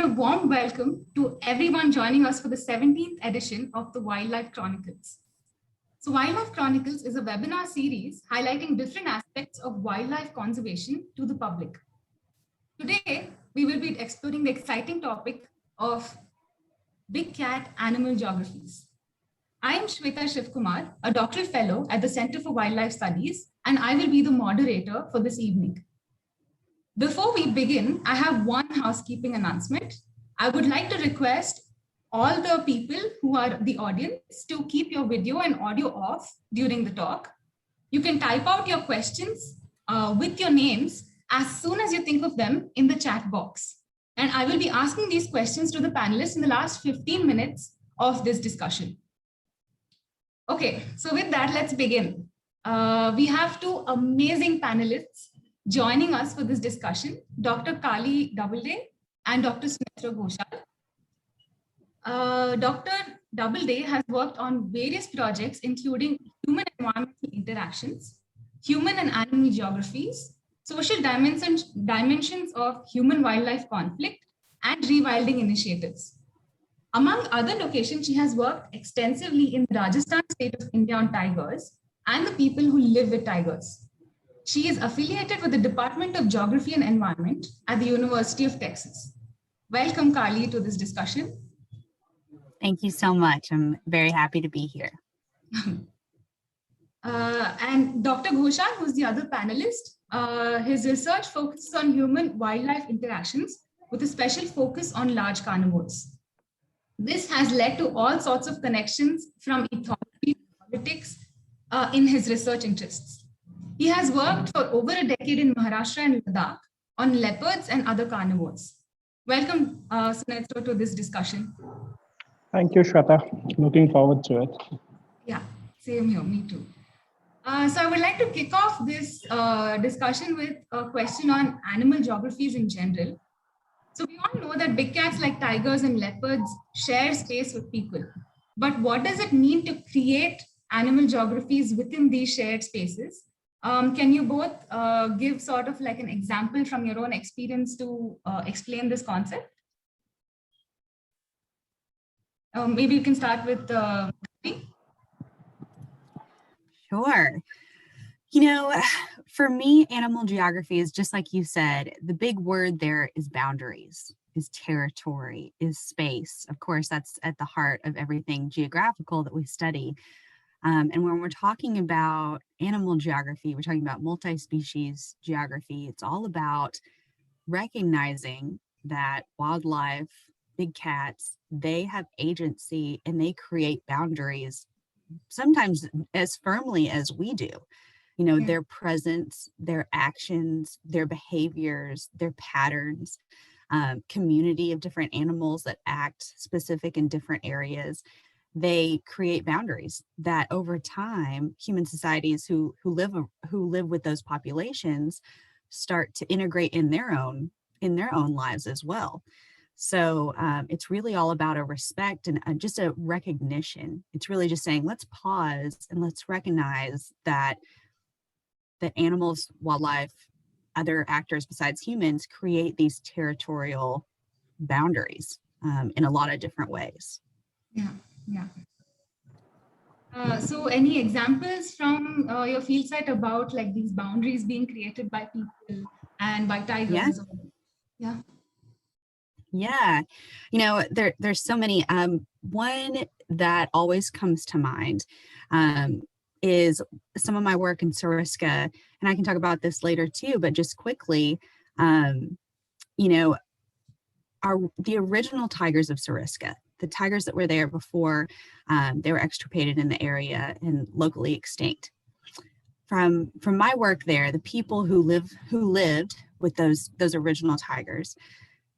extend a warm welcome to everyone joining us for the 17th edition of the Wildlife Chronicles. So Wildlife Chronicles is a webinar series highlighting different aspects of wildlife conservation to the public. Today, we will be exploring the exciting topic of big cat animal geographies. I am Shweta Shivkumar, a doctoral fellow at the Center for Wildlife Studies, and I will be the moderator for this evening. Before we begin, I have one housekeeping announcement. I would like to request all the people who are the audience to keep your video and audio off during the talk. You can type out your questions with your names as soon as you think of them in the chat box. And I will be asking these questions to the panelists in the last 15 minutes of this discussion. Okay, so with that, let's begin. We have two amazing panelists joining us for this discussion, Dr. Kalli Doubleday and Dr. Sunetro Ghosal. Dr. Doubleday has worked on various projects, including human environmental interactions, human and animal geographies, social dimensions of human-wildlife conflict, and rewilding initiatives. Among other locations, she has worked extensively in the Rajasthan state of India on tigers and the people who live with tigers. She is affiliated with the Department of Geography and Environment at the University of Texas. Welcome, Kalli, to this discussion. Thank you so much. I'm very happy to be here. And Dr. Ghosal, who's the other panelist, his research focuses on human-wildlife interactions with a special focus on large carnivores. This has led to all sorts of connections from ethology to politics in his research interests. He has worked for over a decade in Maharashtra and Ladakh on leopards and other carnivores. Welcome, Sunetro, to this discussion. Thank you, Shweta. Looking forward to it. Yeah, same here, me too. So I would like to kick off this discussion with a question on animal geographies in general. So we all know that big cats like tigers and leopards share space with people. But what does it mean to create animal geographies within these shared spaces? Can you both give sort of like an example from your own experience to explain this concept? Maybe you can start with Sure. You know, for me, animal geography is just like you said, the big word there is boundaries, is territory, is space. Of course, that's at the heart of everything geographical that we study. And when we're talking about animal geography, we're talking about multi-species geography. It's all about recognizing that wildlife, big cats, they have agency and they create boundaries, sometimes as firmly as we do. You know, their presence, their actions, their behaviors, their patterns, community of different animals that act specific in different areas. They create boundaries that over time, human societies who live with those populations start to integrate in their own lives as well. So it's really all about a respect and just a recognition. It's really just saying, let's pause and let's recognize that animals, wildlife, other actors besides humans create these territorial boundaries in a lot of different ways. Yeah. So any examples from your field site about like these boundaries being created by people and by tigers? Yeah. You know, there's so many. One that always comes to mind is some of my work in Suriska, and I can talk about this later too, but just quickly, you know, the original tigers of Suriska, the tigers that were there before they were extirpated in the area and locally extinct. From my work there, the people who lived with those original tigers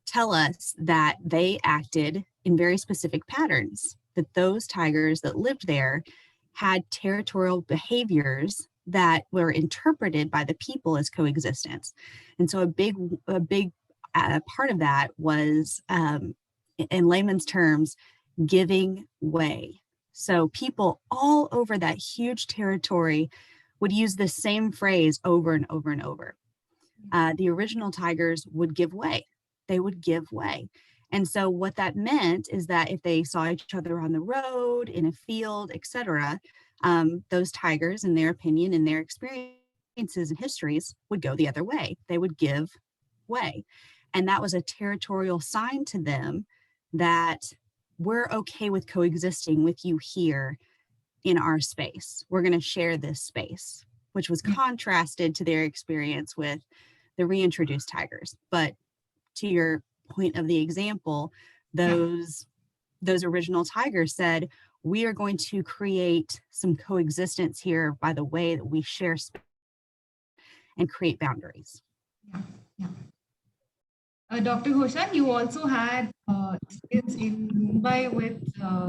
tell us that they acted in very specific patterns, that those tigers that lived there had territorial behaviors that were interpreted by the people as coexistence. And so a big part of that was, in layman's terms, giving way. So people all over that huge territory would use the same phrase over and over and over. The original tigers would give way. They would give way. And so what that meant is that if they saw each other on the road, in a field, etc., those tigers, in their opinion, in their experiences and histories, would go the other way. They would give way. And that was a territorial sign to them that we're okay with coexisting with you here in our space. We're going to share this space, which was contrasted to their experience with the reintroduced tigers. But to your point of the example, those original tigers said, we are going to create some coexistence here by the way that we share space and create boundaries. Yeah. Dr. Ghosal, you also had experience in Mumbai with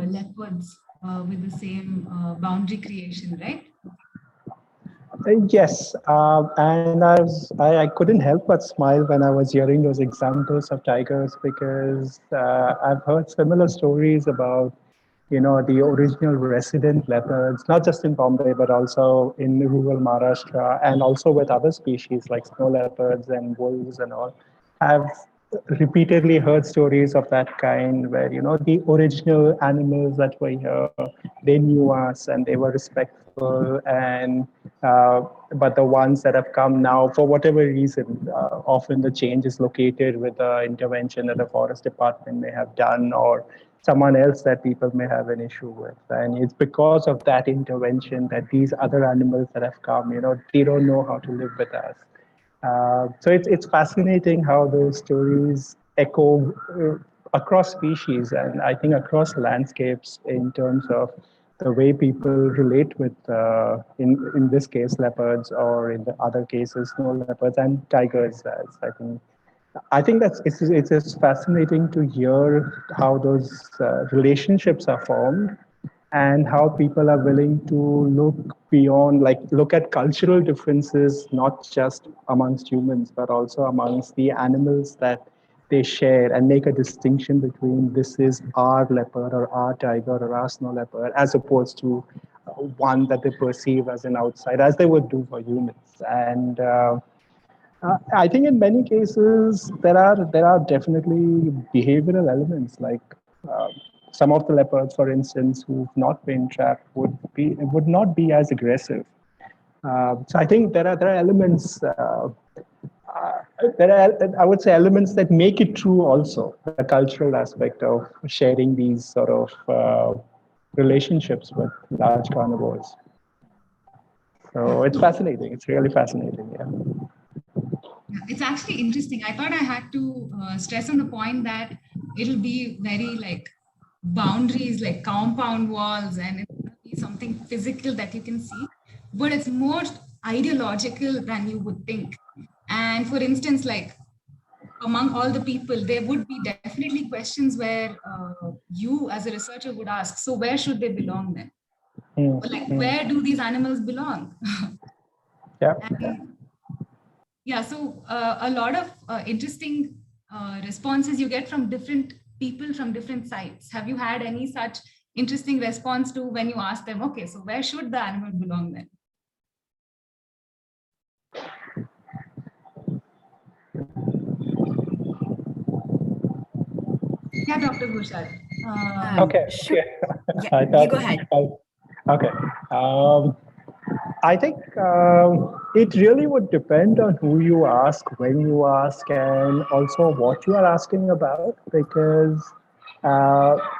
leopards with the same boundary creation, right? Yes, and I couldn't help but smile when I was hearing those examples of tigers because I've heard similar stories about, the original resident leopards, not just in Bombay, but also in rural Maharashtra, and also with other species like snow leopards and wolves and all. I've repeatedly heard stories of that kind where, the original animals that were here, they knew us and they were respectful, and but the ones that have come now, for whatever reason, often the change is located with the intervention that the forest department may have done, or someone else that people may have an issue with. And it's because of that intervention that these other animals that have come, they don't know how to live with us. So it's fascinating how those stories echo across species, and I think across landscapes in terms of the way people relate with, in this case, leopards, or in the other cases, snow leopards and tigers. As I think it's just fascinating to hear how those relationships are formed, and how people are willing to look beyond, like look at cultural differences, not just amongst humans, but also amongst the animals that they share, and make a distinction between this is our leopard or our tiger or our snow leopard, as opposed to one that they perceive as an outsider, as they would do for humans. And I think in many cases there are definitely behavioral elements, like some of the leopards, for instance, who've not been trapped would not be as aggressive. So I think there are elements. There are, I would say, elements that make it true. Also, the cultural aspect of sharing these sort of relationships with large carnivores. So it's fascinating. It's really fascinating. Yeah. It's actually interesting. I thought I had to stress on the point that it'll be very like boundaries, like compound walls, and it'll be something physical that you can see, but it's more ideological than you would think. And for instance, like among all the people, there would be definitely questions where you as a researcher would ask, so where should they belong then? Or like, where do these animals belong? Yeah. And yeah, so a lot of interesting responses you get from different people from different sites. Have you had any such interesting response to when you ask them, okay, so where should the animal belong then? Yeah, Dr. Ghosal. Okay. Sure. Yeah, I you thought. go ahead. Okay. I think it really would depend on who you ask, when you ask, and also what you are asking about. Because,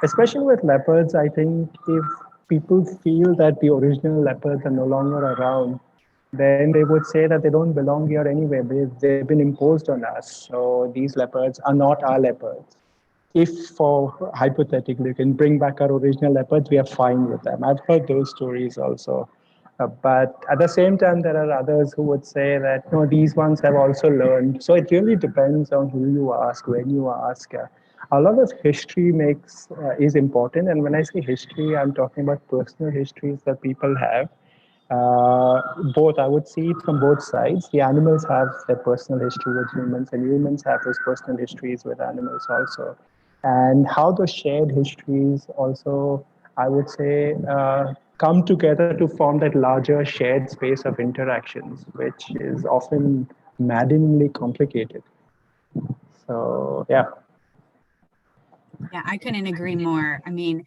especially with leopards, I think if people feel that the original leopards are no longer around, then they would say that they don't belong here anyway. They've been imposed on us. So these leopards are not our leopards. If, for hypothetically, you can bring back our original leopards, we are fine with them. I've heard those stories also. But at the same time, there are others who would say that, no, these ones have also learned. So it really depends on who you ask, when you ask. A lot of history is important. And when I say history, I'm talking about personal histories that people have. Both, I would see it from both sides. The animals have their personal history with humans, and humans have those personal histories with animals also. And how those shared histories also, I would say, come together to form that larger shared space of interactions, which is often maddeningly complicated. So, yeah. Yeah, I couldn't agree more. I mean,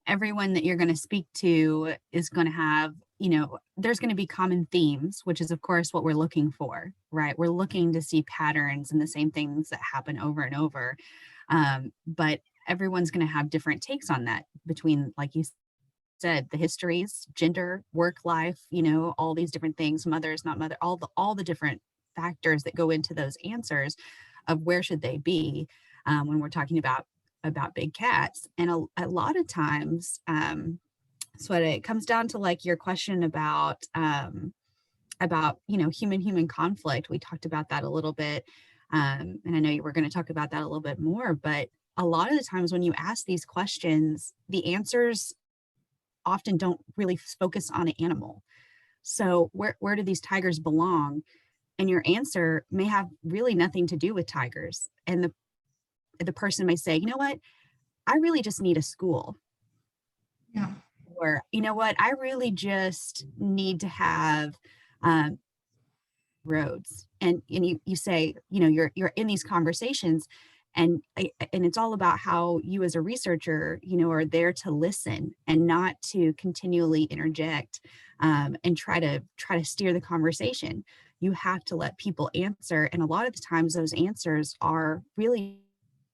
everyone that you're going to speak to is going to have, there's going to be common themes, which is, of course, what we're looking for, right? We're looking to see patterns and the same things that happen over and over. But everyone's going to have different takes on that between, like you said, the histories, gender, work life, all these different things, mothers, not mother, all the different factors that go into those answers of where should they be when we're talking about big cats. And a lot of times, so it comes down to like your question about human conflict. We talked about that a little bit, and I know you were going to talk about that a little bit more, but a lot of the times when you ask these questions, the answers often don't really focus on an animal. So where do these tigers belong? And your answer may have really nothing to do with tigers. And the person may say, you know what, I really just need a school. Yeah. Or, you know what, I really just need to have roads. And you say, you're in these conversations, and it's all about how you as a researcher, are there to listen and not to continually interject and try to steer the conversation. You have to let people answer. And a lot of the times those answers are really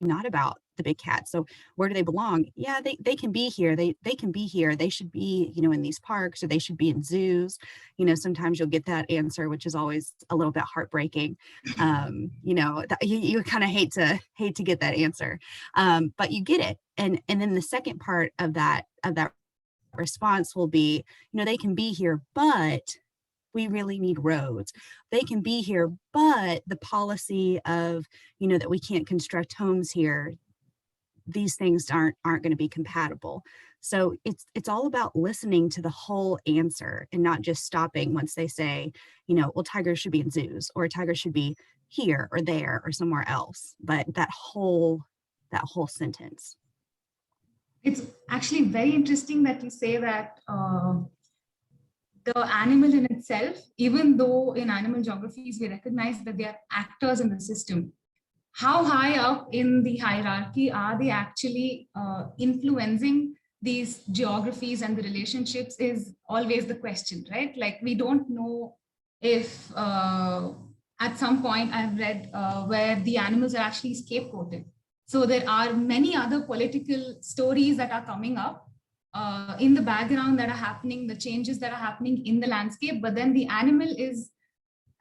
not about the big cats. So where do they belong? Yeah, they can be here. They can be here. They should be, in these parks, or they should be in zoos. Sometimes you'll get that answer, which is always a little bit heartbreaking. You kind of hate to get that answer, but you get it. And then the second part of that response will be, they can be here, but we really need roads. They can be here, but the policy of, that we can't construct homes here, these things aren't going to be compatible. So it's all about listening to the whole answer and not just stopping once they say, well, tigers should be in zoos, or tigers should be here or there or somewhere else. But that whole sentence. It's actually very interesting that you say that the animal in itself, even though in animal geographies we recognize that they are actors in the system, how high up in the hierarchy are they actually influencing these geographies and the relationships is always the question, right? Like, we don't know if at some point I've read where the animals are actually scapegoated. So there are many other political stories that are coming up in the background that are happening, the changes that are happening in the landscape, but then the animal is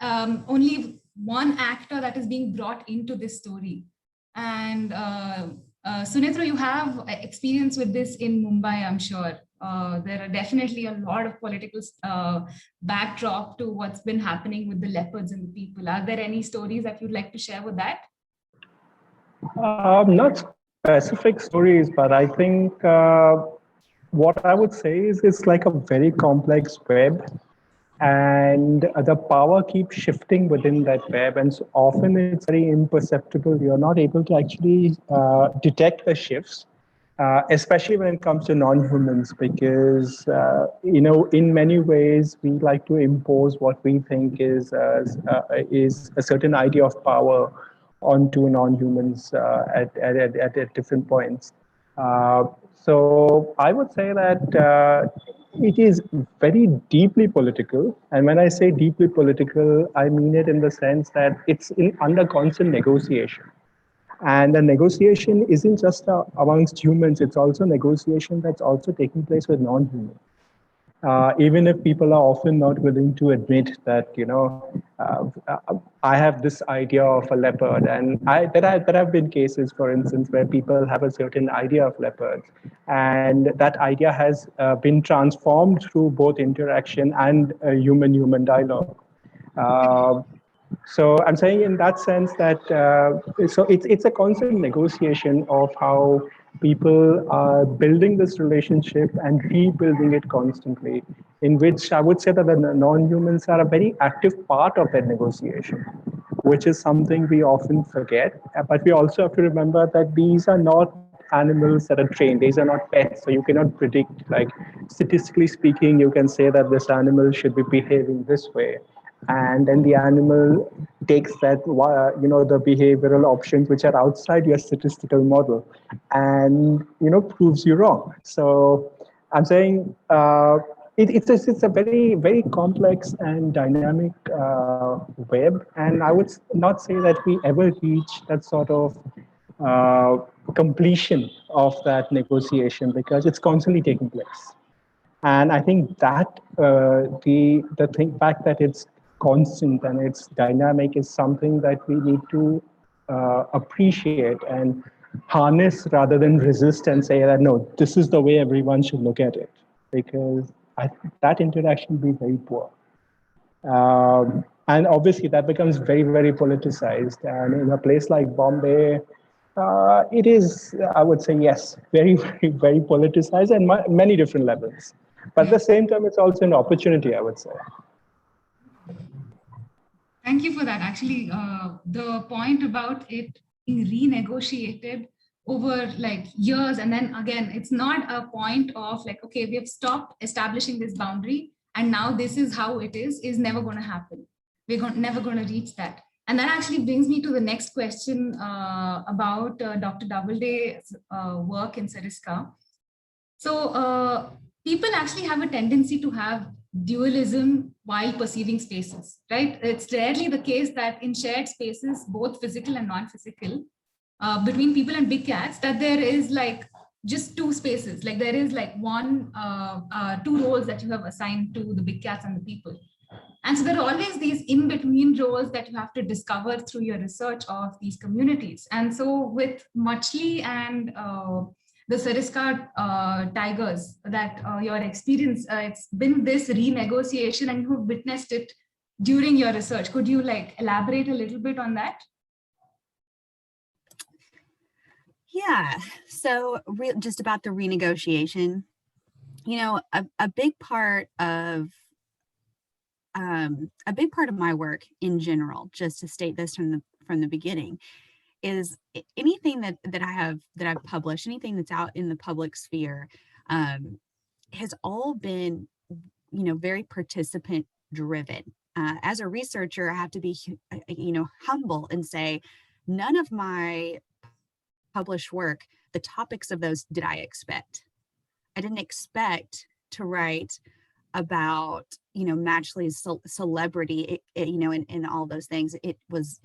only one actor that is being brought into this story. And Sunetro, you have experience with this in Mumbai, I'm sure. There are definitely a lot of political backdrop to what's been happening with the leopards and the people. Are there any stories that you'd like to share with that? Not specific stories, but I think what I would say is it's like a very complex web, and the power keeps shifting within that web, and so often it's very imperceptible. You're not able to actually detect the shifts, especially when it comes to non-humans, because in many ways we like to impose what we think is a certain idea of power onto non-humans at different points. So I would say that it is very deeply political. And when I say deeply political, I mean it in the sense that it's under constant negotiation. And the negotiation isn't just amongst humans, it's also negotiation that's also taking place with non-humans. Even if people are often not willing to admit that, I have this idea of a leopard, and there have been cases, for instance, where people have a certain idea of leopards, and that idea has been transformed through both interaction and human-human dialogue. So I'm saying in that sense that so it's a constant negotiation of how people are building this relationship and rebuilding it constantly, in which I would say that the non-humans are a very active part of that negotiation, which is something we often forget. But we also have to remember that these are not animals that are trained. These are not pets, so you cannot predict, like, statistically speaking, you can say that this animal should be behaving this way. and then the animal takes that the behavioral options which are outside your statistical model, and proves you wrong. So I'm saying it's a very very complex and dynamic web, and I would not say that we ever reach that sort of uh, completion of that negotiation, because it's constantly taking place. And I think that the fact that it's constant and it's dynamic is something that we need to appreciate and harness rather than resist and say that no, this is the way everyone should look at it, because I think that interaction will be very poor. And obviously, that becomes very, very politicized. And in a place like Bombay, it is, I would say, yes, very, very, very politicized and many different levels. But at the same time, it's also an opportunity, I would say. Thank you for that. Actually, the point about it being renegotiated over like years, and then again, it's not a point of like, okay, we have stopped establishing this boundary, and now this is how it is never going to happen. We're never going to reach that. And that actually brings me to the next question about Dr. Doubleday's work in Sariska. So people actually have a tendency to have dualism while perceiving spaces, right? It's rarely the case that in shared spaces, both physical and non-physical, between people and big cats, that there is like just two spaces, like there is like two roles that you have assigned to the big cats and the people. And so there are always these in-between roles that you have to discover through your research of these communities. And so with Muchli and the Sariska tigers, that your experience, it's been this renegotiation and you've witnessed it during your research. Could you like elaborate a little bit on that? Yeah, so just about the renegotiation, a big part of my work in general, just to state this from the beginning, is anything that I've published, anything that's out in the public sphere, has all been, very participant driven. As a researcher, I have to be, humble and say, none of my published work, the topics of those did I expect. I didn't expect to write about, Matchley's celebrity, and all those things. It was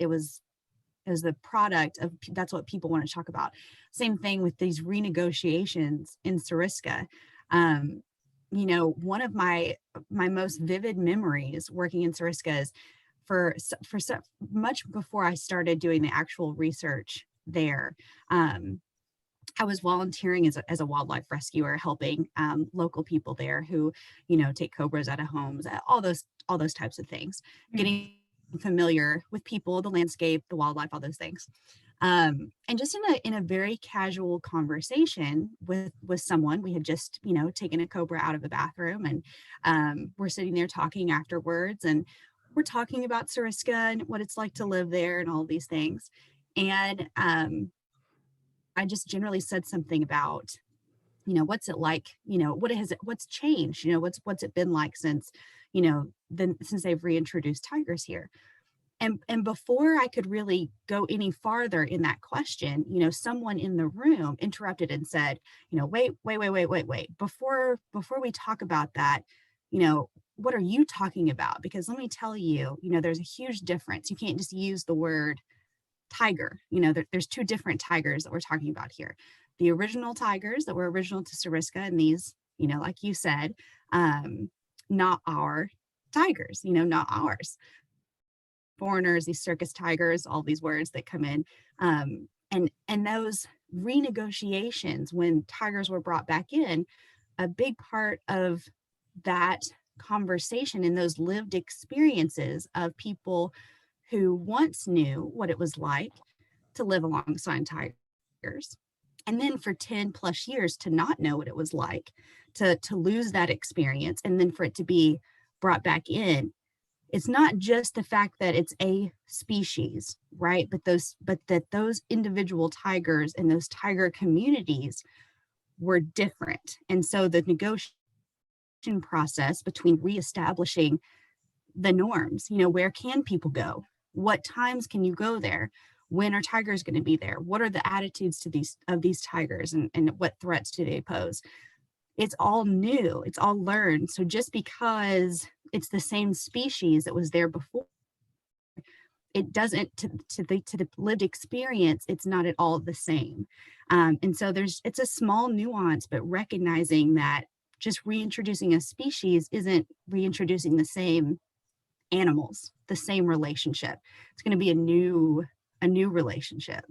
the product of, that's what people want to talk about. Same thing with these renegotiations in Sariska. One of my most vivid memories working in Sariska is for much before I started doing the actual research there. I was volunteering as a wildlife rescuer, helping local people there who, take cobras out of homes, all those types of things, getting familiar with people, the landscape, the wildlife, all those things. And just in a very casual conversation with someone, we had just, taken a cobra out of the bathroom, and we're sitting there talking afterwards, and we're talking about Sariska and what it's like to live there and all these things. And I just generally said something about, what's it like, what's changed, what's it been like since, since they've reintroduced tigers here. And before I could really go any farther in that question, someone in the room interrupted and said, wait, before we talk about that, what are you talking about? Because let me tell you, there's a huge difference. You can't just use the word tiger. There's two different tigers that we're talking about here. The original tigers that were original to Sariska, and these, like you said, not our tigers, not ours. Foreigners, these circus tigers, all these words that come in. And those renegotiations when tigers were brought back in, a big part of that conversation and those lived experiences of people who once knew what it was like to live alongside tigers, and then for 10 plus years to not know what it was like to lose that experience, and then for it to be brought back in. It's not just the fact that it's a species, right? But that those individual tigers and those tiger communities were different. And so the negotiation process between reestablishing the norms. Where can people go? What times can you go there? When are tigers going to be there? What are the attitudes to these tigers, and what threats do they pose? It's all new. It's all learned. So just because it's the same species that was there before, it doesn't, to the lived experience, it's not at all the same. And so it's a small nuance, but recognizing that just reintroducing a species isn't reintroducing the same animals, the same relationship. It's going to be a new relationship.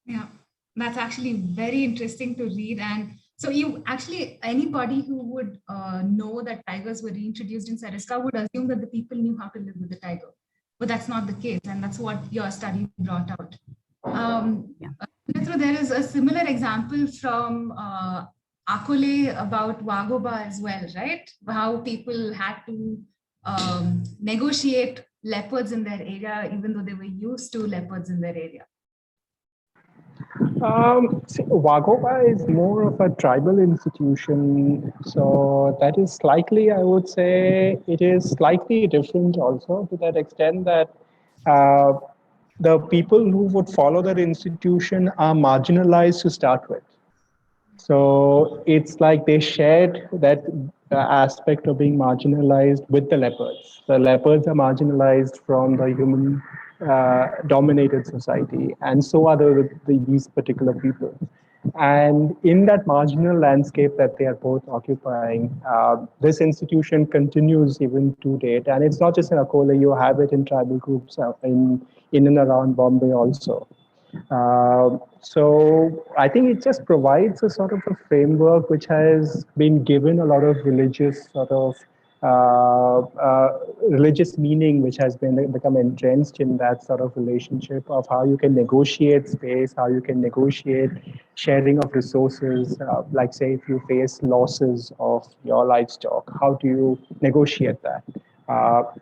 Yeah, that's actually very interesting to read. And so anybody who would know that tigers were reintroduced in Seriska would assume that the people knew how to live with the tiger. But that's not the case. And that's what your study brought out. There is a similar example from Akole about Wagoba as well, right? How people had to negotiate leopards in their area, even though they were used to leopards in their area. Wagoba is more of a tribal institution, so that is slightly, I would say, it is slightly different also, to that extent that the people who would follow that institution are marginalized to start with. So it's like they shared that aspect of being marginalized with the leopards. The leopards are marginalized from the human dominated society, and so are these particular people. And in that marginal landscape that they are both occupying, this institution continues even to date. And it's not just in Akole, you have it in tribal groups in and around Bombay also. So I think it just provides a sort of a framework which has been given a lot of religious sort of religious meaning, which has become entrenched in that sort of relationship of how you can negotiate space, how you can negotiate sharing of resources. Like say, if you face losses of your livestock, how do you negotiate that?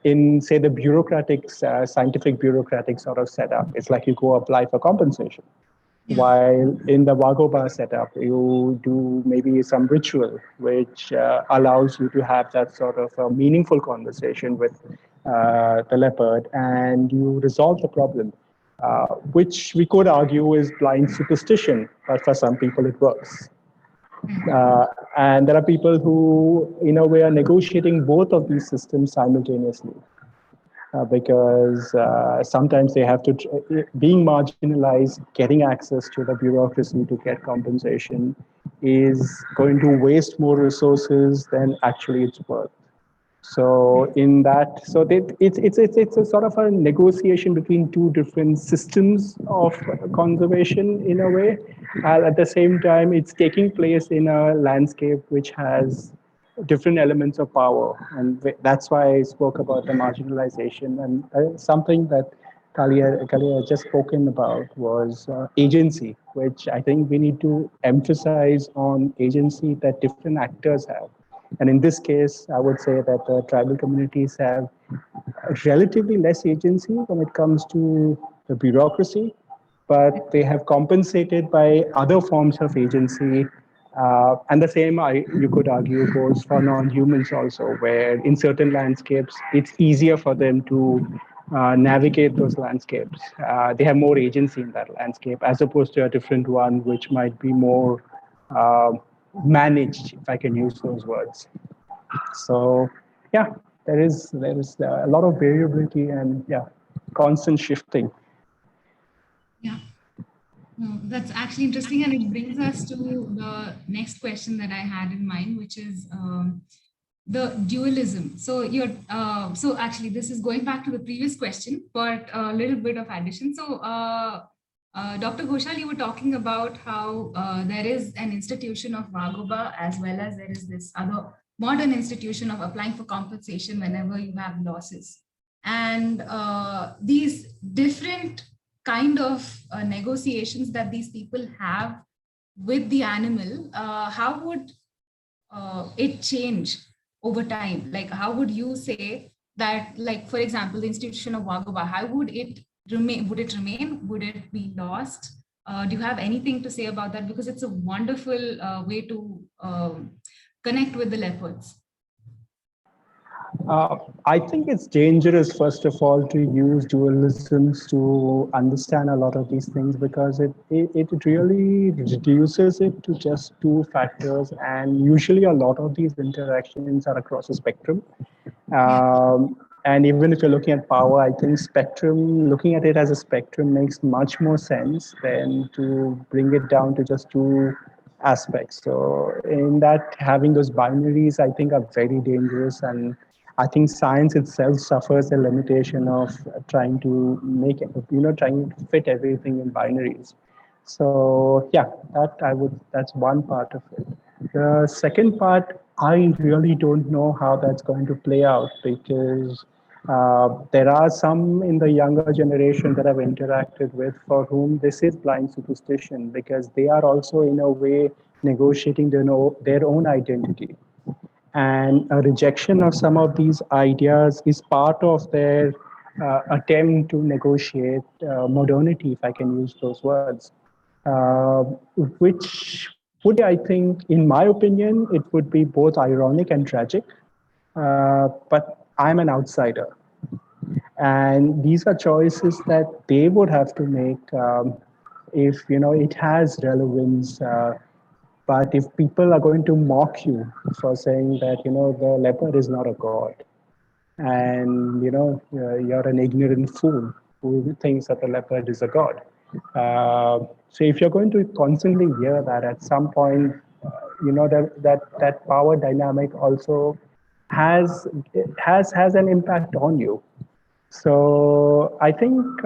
In, say, the bureaucratic, scientific bureaucratic sort of setup, it's like you go apply for compensation. Yeah. While in the Wagoba setup, you do maybe some ritual which allows you to have that sort of a meaningful conversation with the leopard, and you resolve the problem, which we could argue is blind superstition, but for some people it works. And there are people who, in a way, are negotiating both of these systems simultaneously. Because sometimes they have to, being marginalized, getting access to the bureaucracy to get compensation is going to waste more resources than actually it's worth. So in that, so it's a sort of a negotiation between two different systems of conservation in a way. At the same time, it's taking place in a landscape which has different elements of power, and that's why I spoke about the marginalization. And something that Kalli had just spoken about was agency, which I think we need to emphasize on agency that different actors have. And in this case, I would say that the tribal communities have relatively less agency when it comes to the bureaucracy, but they have compensated by other forms of agency. And the same, you could argue, goes for non-humans also, where in certain landscapes, it's easier for them to navigate those landscapes. They have more agency in that landscape, as opposed to a different one, which might be more managed, if I can use those words. So, yeah, there is a lot of variability and constant shifting. Yeah, that's actually interesting, and it brings us to the next question that I had in mind, which is the dualism. So so actually, this is going back to the previous question, but a little bit of addition. So. Dr. Ghosal, you were talking about how there is an institution of Wagoba, as well as there is this other modern institution of applying for compensation whenever you have losses. And these different kind of negotiations that these people have with the animal, how would it change over time? Like, how would you say that, like, for example, the institution of Wagoba, how would it remain? Would it remain? Would it be lost? Do you have anything to say about that? Because it's a wonderful way to connect with the leopards. I think it's dangerous, first of all, to use dualisms to understand a lot of these things because it really reduces it to just two factors. And usually, a lot of these interactions are across a spectrum. Yeah. And even if you're looking at power, I think spectrum, looking at it as a spectrum makes much more sense than to bring it down to just two aspects. So, in that, having those binaries, I think, are very dangerous. And I think science itself suffers the limitation of trying to make, trying to fit everything in binaries. So yeah, that's one part of it. The second part, I really don't know how that's going to play out because there are some in the younger generation that I've interacted with for whom this is blind superstition because they are also in a way negotiating their own identity. And a rejection of some of these ideas is part of their attempt to negotiate modernity, if I can use those words, uh, which would be, I think, in my opinion, it would be both ironic and tragic. But I'm an outsider. And these are choices that they would have to make if it has relevance. But if people are going to mock you for saying that the leopard is not a god, and you're an ignorant fool who thinks that the leopard is a god. So if you're going to constantly hear that, at some point, that power dynamic also has has an impact on you. So I think,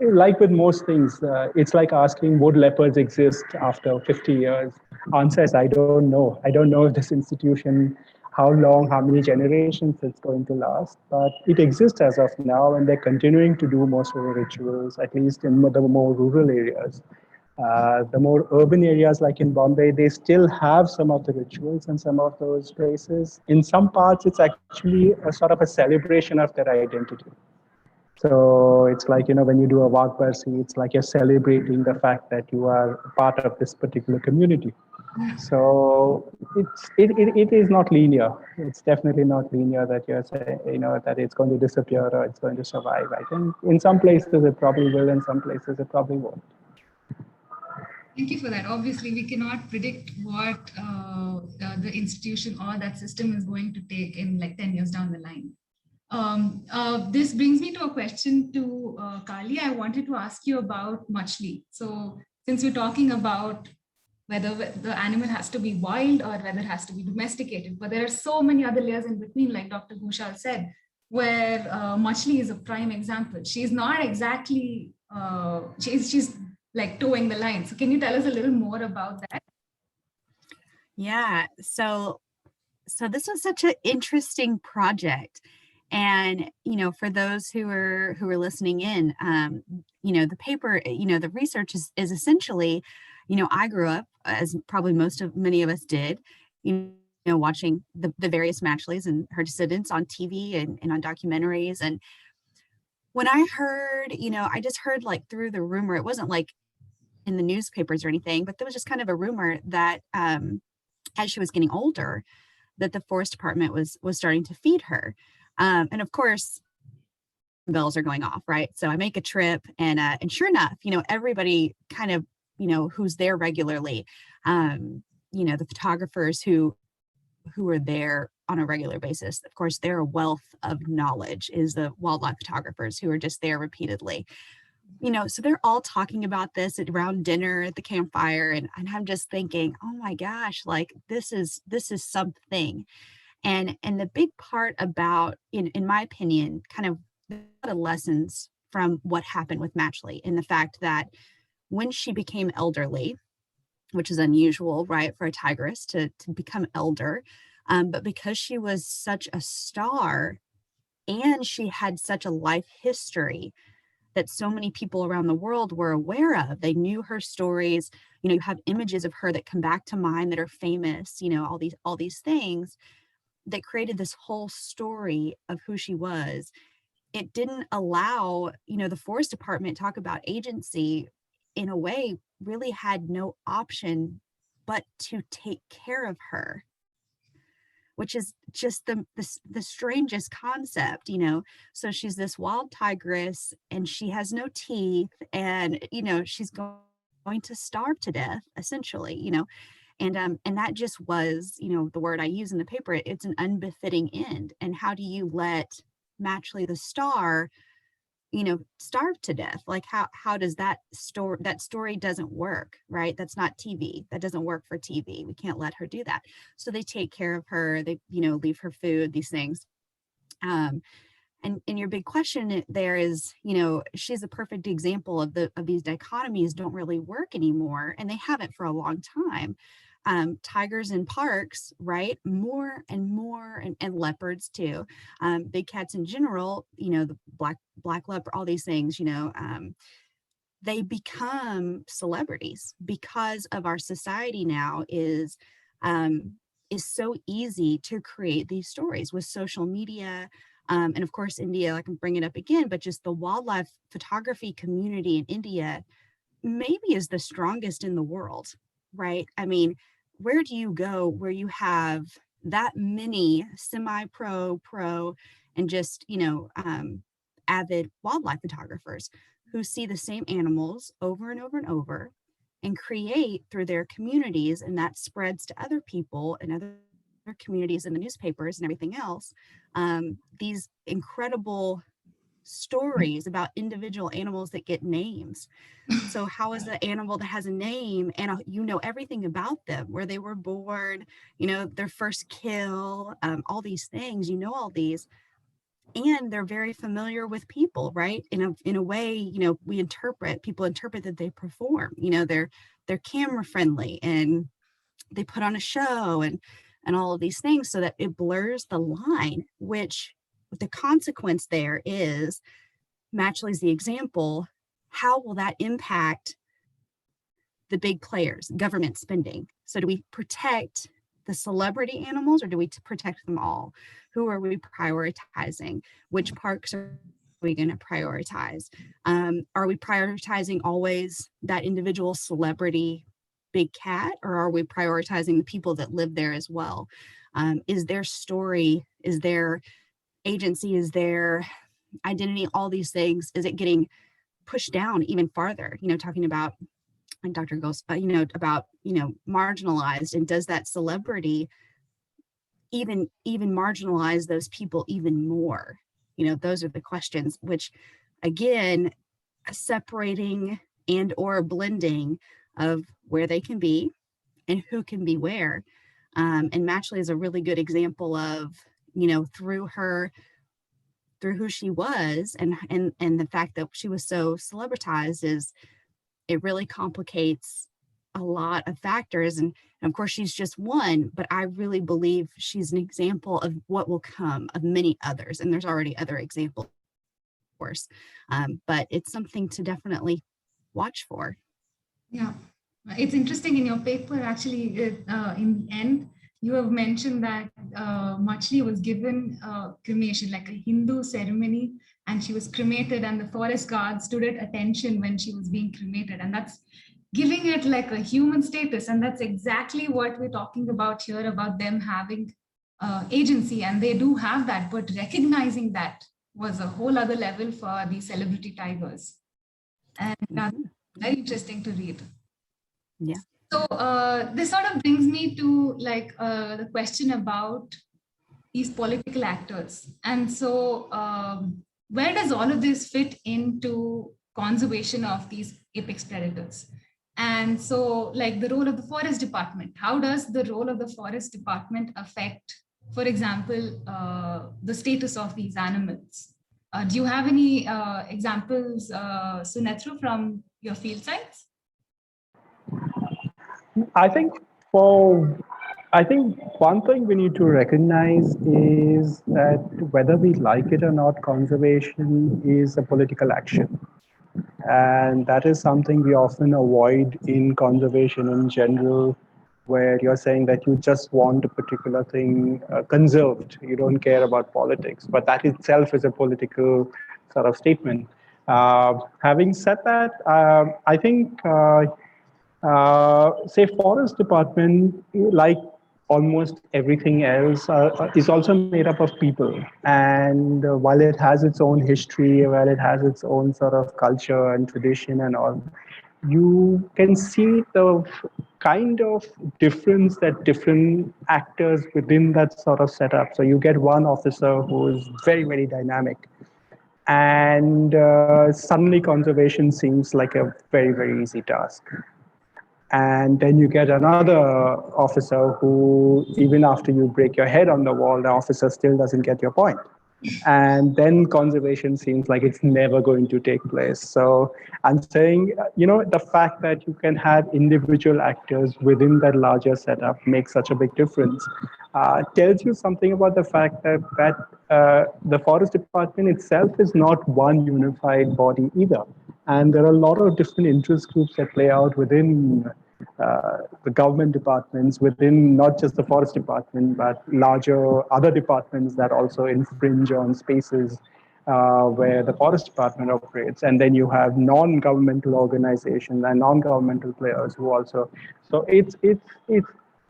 like with most things, it's like asking would leopards exist after 50 years? Answer is I don't know. I don't know if this institution, how long, how many generations it's going to last, but it exists as of now, and they're continuing to do most of the rituals, at least in the more rural areas. The more urban areas, like in Bombay, they still have some of the rituals in some of those places. In some parts, it's actually a sort of a celebration of their identity. So it's like, when you do a walk Barsi, it's like you're celebrating the fact that you are part of this particular community. Yeah. So it is not linear. It's definitely not linear that you're saying, that it's going to disappear or it's going to survive. I think in some places it probably will, in some places it probably won't. Thank you for that. Obviously, we cannot predict what the institution or that system is going to take in like 10 years down the line. This brings me to a question to Kalli. I wanted to ask you about Machli. So, since we're talking about whether the animal has to be wild or whether it has to be domesticated, but there are so many other layers in between, like Dr. Ghoshal said, where Machli is a prime example. She's not exactly, she's like towing the line. So, can you tell us a little more about that? Yeah, so this was such an interesting project. And for those who are listening in, the paper, the research is essentially, I grew up, as probably many of us did, watching the various Matchleys and her descendants on TV and on documentaries. And when I heard, I just heard like through the rumor, it wasn't like in the newspapers or anything, but there was just kind of a rumor that as she was getting older, that the forest department was starting to feed her. And of course, bells are going off, right? So I make a trip, and sure enough, everybody kind of, who's there regularly, the photographers who are there on a regular basis. Of course, they're a wealth of knowledge, is the wildlife photographers who are just there repeatedly. So they're all talking about this around dinner at the campfire, and I'm just thinking, oh my gosh, like this is something. And the big part about, in my opinion, kind of the lessons from what happened with Matchley, in the fact that when she became elderly, which is unusual, right, for a tigress to become elder, but because she was such a star and she had such a life history that so many people around the world were aware of. They knew her stories. You have images of her that come back to mind that are famous, all these things that created this whole story of who she was. It didn't allow, the forest department, talk about agency, in a way, really had no option but to take care of her. which is just the strangest concept, So she's this wild tigress and she has no teeth, and, she's going to starve to death, essentially, and that just was, the word I use in the paper, it's an unbefitting end. And how do you let Matchley the star, starve to death? Like how does that story doesn't work, right? That's not TV. That doesn't work for TV. We can't let her do that. So they take care of her, they, leave her food, these things. And your big question there is, she's a perfect example of these dichotomies don't really work anymore, and they haven't for a long time. Tigers in parks, right? More and more, and leopards too. Big cats in general, the black leopard, all these things, they become celebrities because of our society now is so easy to create these stories with social media. And of course, India, I can bring it up again, but just the wildlife photography community in India maybe is the strongest in the world, right? I mean, where do you go where you have that many semi-pro, and just, avid wildlife photographers who see the same animals over and over and over and create through their communities, and that spreads to other people and other communities in the newspapers and everything else, these incredible stories about individual animals that get names. So how is the animal that has a name and everything about them, where they were born, their first kill, all these things, all these, and they're very familiar with people, right? In a way, people interpret that they perform, they're camera friendly and they put on a show and all of these things, so that it blurs the line, which the consequence there is, Matchley's the example. How will that impact the big players, government spending? So do we protect the celebrity animals, or do we protect them all? Who are we prioritizing? Which parks are we going to prioritize? Are we prioritizing always that individual celebrity big cat, or are we prioritizing the people that live there as well? Is their story, is their agency, is their identity, all these things, is it getting pushed down even farther? Talking about, and Dr. Ghosal, about, marginalized, and does that celebrity even marginalize those people even more? Those are the questions, which again, separating and or blending of where they can be and who can be where. And Matchley is a really good example of, through who she was and the fact that she was so celebritized, is it really complicates a lot of factors. And of course, she's just one, but I really believe she's an example of what will come of many others. And there's already other examples, of course, but it's something to definitely watch for. Yeah, it's interesting in your paper, actually, in the end, you have mentioned that Matchley was given cremation, like a Hindu ceremony, and she was cremated, and the forest guard stood at attention when she was being cremated. And that's giving it like a human status. And that's exactly what we're talking about here, about them having agency. And they do have that, but recognizing that was a whole other level for these celebrity tigers. And that's very interesting to read. Yeah. So this sort of brings me to the question about these political actors. And so where does all of this fit into conservation of these apex predators? And so the role of the forest department, how does the role of the forest department affect, for example, the status of these animals? Do you have any examples, Sunetro, from your field sites? I think one thing we need to recognize is that whether we like it or not, conservation is a political action. And that is something we often avoid in conservation in general, where you're saying that you just want a particular thing conserved. You don't care about politics, but that itself is a political sort of statement. Having said that, I think say forest department, like almost everything else is also made up of people. And while it has its own history, while it has its own sort of culture and tradition and all, you can see the kind of difference that different actors within that sort of setup. So you get one officer who is very, very dynamic, and suddenly conservation seems like a very, very easy task. And then you get another officer who, even after you break your head on the wall, the officer still doesn't get your point. And then conservation seems like it's never going to take place. So I'm saying, the fact that you can have individual actors within that larger setup makes such a big difference. Tells you something about the fact that the forest department itself is not one unified body either. And there are a lot of different interest groups that play out within the government departments, within not just the forest department, but larger other departments that also infringe on spaces where the forest department operates. And then you have non-governmental organizations and non-governmental players who also. So it's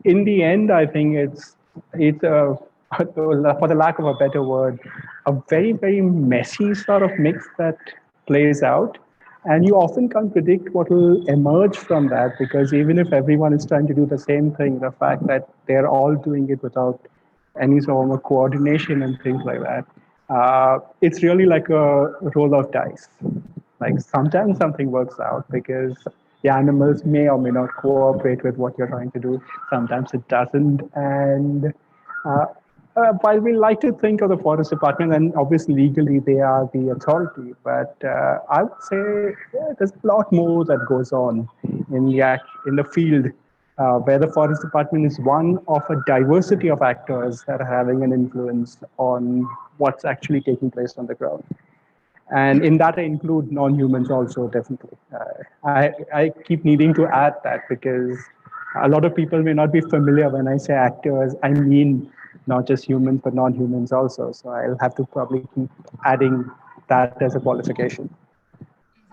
in the end, I think it's for the lack of a better word, a very, very messy sort of mix that plays out. And you often can't predict what will emerge from that, because even if everyone is trying to do the same thing, the fact that they're all doing it without any sort of coordination and things like that, it's really like a roll of dice. Like sometimes something works out because the animals may or may not cooperate with what you're trying to do. Sometimes it doesn't. And while we like to think of the forest department, and obviously legally they are the authority, but I would say there's a lot more that goes on in the field, where the forest department is one of a diversity of actors that are having an influence on what's actually taking place on the ground. And in that, I include non-humans also, definitely. I keep needing to add that because a lot of people may not be familiar when I say actors. I mean not just humans, but non-humans also. So I'll have to probably keep adding that as a qualification.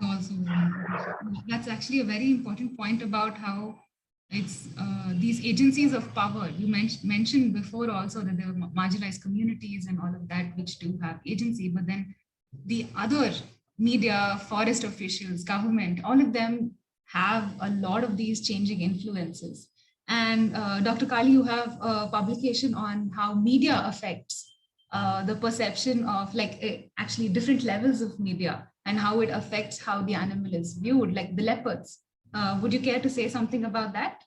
Also very important. That's actually a very important point about how it's these agencies of power. You mentioned before also that there are marginalized communities and all of that, which do have agency, but then the other media, forest officials, government, all of them have a lot of these changing influences. And Dr. Kalli, you have a publication on how media affects the perception of actually different levels of media and how it affects how the animal is viewed, like the leopards. Would you care to say something about that?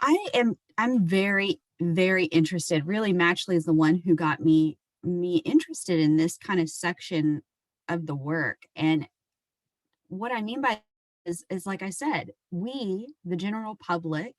I'm very, very interested. Really, Matchley is the one who got me interested in this kind of section of the work. And what I mean by is like I said, we, the general public,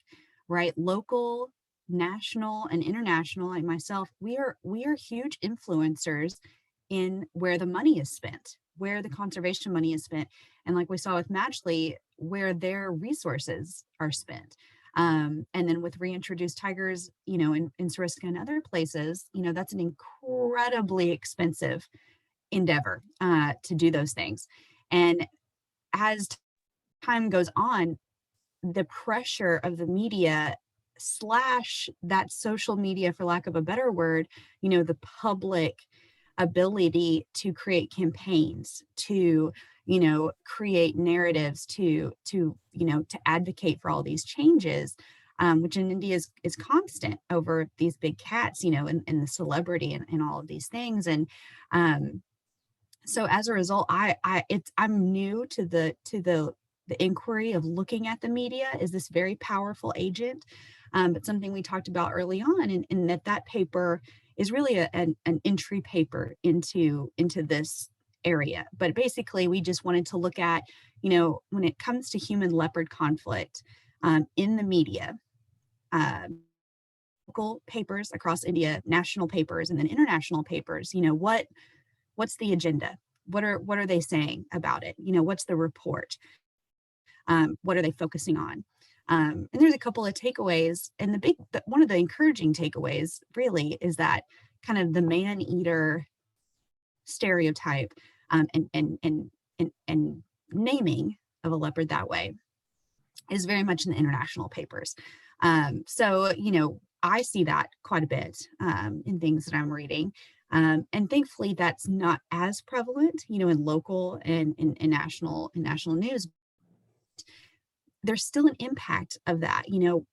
right, local, national, and international, like myself, we are huge influencers in where the money is spent, where the conservation money is spent, and like we saw with Matchley, where their resources are spent. And then with reintroduced tigers, in Suriska and other places, that's an incredibly expensive endeavor to do those things. And as time goes on, the pressure of the media / that social media, for lack of a better word, the public ability to create campaigns, to create narratives, to advocate for all these changes, which in India is constant over these big cats, and the celebrity and all of these things. And so as a result, I'm new to the inquiry of looking at the media as this very powerful agent, but something we talked about early on, and that paper is really an entry paper into this area. But basically, we just wanted to look at, when it comes to human leopard conflict in the media, local papers across India, national papers, and then international papers, what's the agenda? What are they saying about it? What's the report? What are they focusing on? And there's a couple of takeaways. And one of the encouraging takeaways really is that kind of the man-eater stereotype and naming of a leopard that way is very much in the international papers. So, I see that quite a bit in things that I'm reading. And thankfully that's not as prevalent, in local and in national news. There's still an impact of that.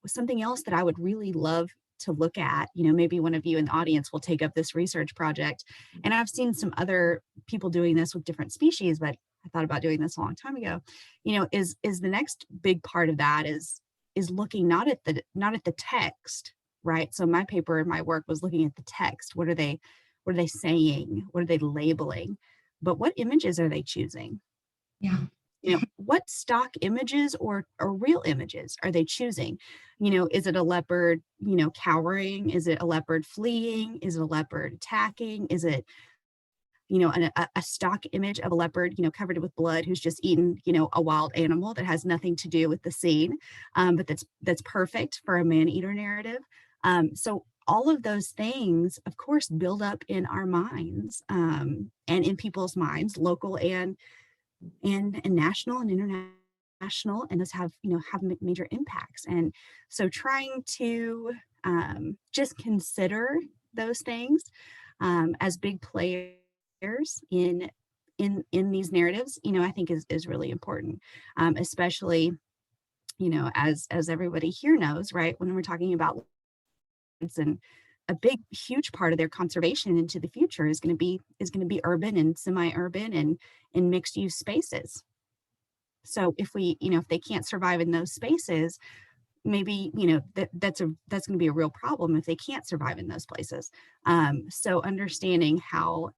Something else that I would really love to look at, maybe one of you in the audience will take up this research project. And I've seen some other people doing this with different species, but I thought about doing this a long time ago, is the next big part of that is looking not at the text, right? So my paper and my work was looking at the text. What are they saying? What are they labeling? But what images are they choosing? Yeah. What stock images or real images are they choosing? Is it a leopard, cowering? Is it a leopard fleeing? Is it a leopard attacking? Is it, a stock image of a leopard, covered with blood, who's just eaten, a wild animal that has nothing to do with the scene, but that's perfect for a man-eater narrative. So all of those things, of course, build up in our minds and in people's minds, local and national and international, and those have major impacts. And so trying to just consider those things as big players in these narratives, I think is really important, especially, as everybody here knows, right, when we're talking about and a huge part of their conservation into the future is going to be urban and semi-urban and in mixed use spaces. So if they can't survive in those spaces, maybe that's going to be a real problem if they can't survive in those places. So understanding how